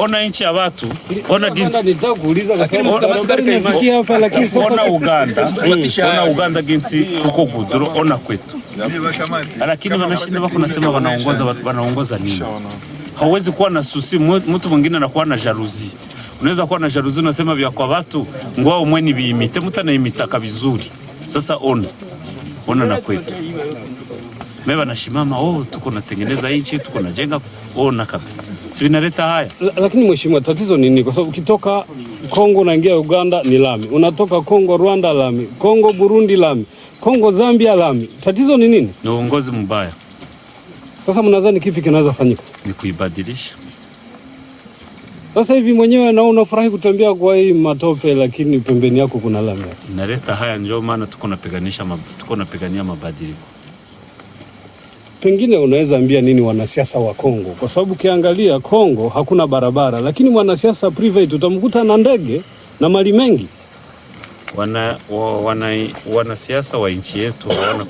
Ona nchi ya watu, ona jinsi ona Uganda jinsi kuko gudro, ona kwetu. Lakini wanashinda wako nasema wanaongoza nini? Hawezi kuwa na susi, mtu mwingine anakuwa na jalousie. Unaweza kuwa na jalousie unasema vya kwa watu ngwao mweni biimite, mtu anaimita vizuri. Sasa ona na kwetu. Meba nashimama tuko natengeneza nchi, tuko najenga ona kabisa. Si vinaleta haya. Lakini mheshimiwa, tatizo ni nini? Kwa sababu ukitoka Kongo unaingia Uganda ni lami. Unatoka Kongo Rwanda lami. Kongo Burundi lami. Kongo Zambia lami. Tatizo ni nini? Ni uongozi mbaya. Sasa mnadhani kipi kinaweza fanyika? Ni kuibadilisha. Sasa hivi mwenyewe na unafurahi kutembea kwa hii matope, lakini pembeni yako kuna lami. Inaleta haya, ndio maana tuko napigania mabadiliko. Pengine unaweza ambia nini wanasiasa wa Kongo? Kwa sababu ukiangalia Kongo hakuna barabara, lakini mwanasiasa private utamkuta na ndege na mali mengi. Wanasiasa wa nchi yetu hawana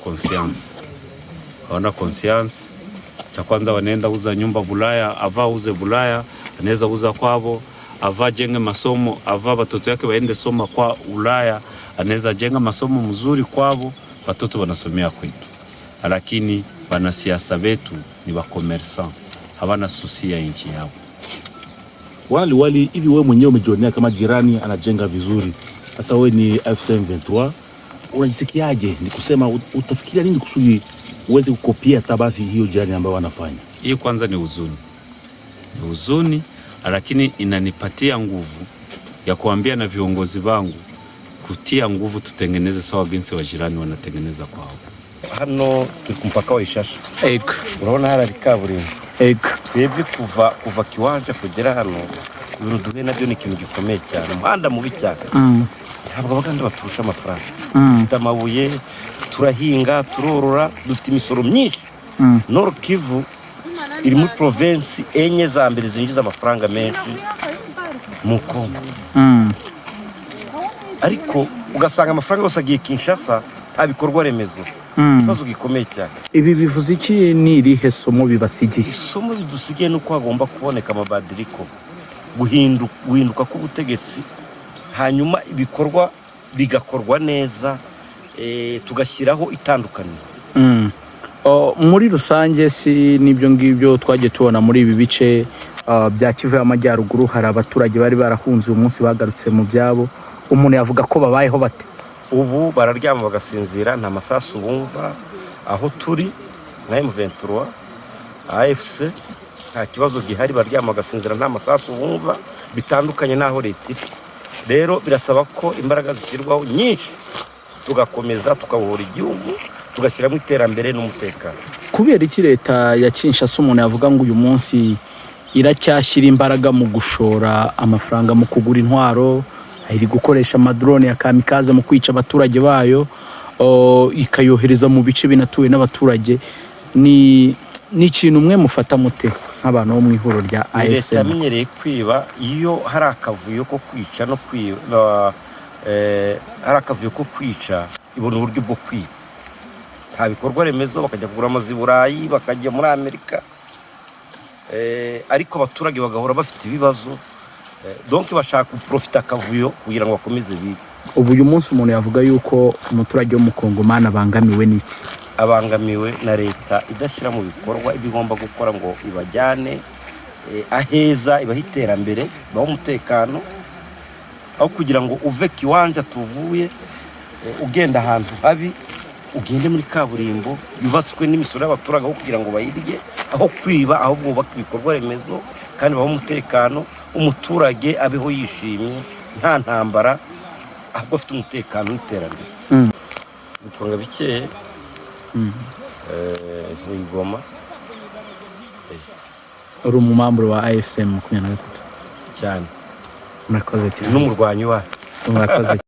conscience. Cha kwanza wanaenda uza nyumba Bulaya, ava uze Bulaya, anaweza uza kwao, ava jenge masomo, ava watoto yake waende soma kwa Ulaya, anaweza jenga masomo mzuri kwao, watoto wanasomea kwetu. Lakini wanasiasa wetu ni wa commerçant, hawana susi ya nchi yao. Wali hivi wewe mwenyewe umejionea kama jirani anajenga vizuri. Sasa wewe ni FC23, unajisikiaje? Ni kusema utafikiria nini kusudi uweze kukopia tabasi hiyo jirani ambayo wanafanya? Hii kwanza ni huzuni, lakini inanipatia nguvu ya kuambia na viongozi wangu kutia nguvu tutengeneze sawa jinsi wa jirani wanatengeneza kwao. Hano turi ku mpaka wa Ishasha. Urabona hari kaburimbo. Twebwe kuva Kiwanja kugera hano ibintu duhe nabyo ni ikintu gikomeye cyane. Umuhanda mubi cyane. Ntabwo abaganda baturusha amafaranga. Dufite amabuye, turahinga, turorora, dufite imisoro myinshi. Nord Kivu iri muri province enye za mbere zinjiza amafaranga menshi mu Kongo. Ariko ugasanga amafaranga yose agiye Kinshasa, abikorwa remezo. Kibazo gikomeye cyane. Ibi bivuze iki? Ni irihe somo bibasigiye? Isomo bidusigiye nuko hagomba kuboneka amabadiriko, guhinduka k'ubutegetsi, hanyuma ibikorwa bigakorwa neza, tugashyiraho itandukaniro. Muri rusange si nibyo ngibyo twagiye tubona muri ibi bice bya Kivu y'Amajyaruguru, hari abaturage bari barahunze uyu munsi bagarutse mu byabo. Umuntu yavuga ko babayeho bate? Ubu bararyama bagasinzira, nta masasu bumva. Aho turi na M23 AFC nta kibazo gihari, bararyama bagasinzira, nta masasu bumva, bitandukanye naho leta iri. Rero birasaba ko imbaraga zishyirwaho nyinshi, tugakomeza tukabohora igihugu, tugashyiramo iterambere n'umutekano. Kubera iki leta ya Kinshasa umuntu yavuga ngo uyu munsi iracyashyira imbaraga mu gushora amafaranga mu kugura intwaro, iri gukoresha amadrone ya kamikaze mu kwica abaturage bayo, ikayohereza mu bice binatuwe n'abaturage? Ni ikintu umwe mufata mute nk'abantu bo mu ihuro rya AFC? Leta yamenyereye kwiba. Iyo hari akavuyo ko kwica no kwiba, hari akavuyo ko kwica, ibona uburyo bwo kwiba. Nta bikorwa remezo, bakajya kugura amazi Burayi, bakajya muri Amerika, ariko abaturage bagahora bafite ibibazo. Donc bashaka kuprofita akavuyo kugira ngo bakomeze bibe. Ubu uyu munsi umuntu yavuga yuko umuturage wo mu Kongomani abangamiwe n'iki? Abangamiwe na leta idashyira mu bikorwa ibigomba gukora ngo ibajyane aheza, ibaha iterambere, ibaha umutekano, aho kugira ngo uve Kiwanja tuvuye ugenda ahantu habi, ugende muri kaburimbo yubatswe n'imisoro y'abaturage aho kugira ngo bayirye, aho kwiba, aho bubaka ibikorwa remezo kandi baha umutekano, umuturage abeho yishimye nta ntambara, ahubwo afite umutekano n'iterambere. Bitunga bikeye Goma. Uri umumambure wa AFC 23 cyane. Murakoze cyane. N'umurwanyi wayo. Murakoze.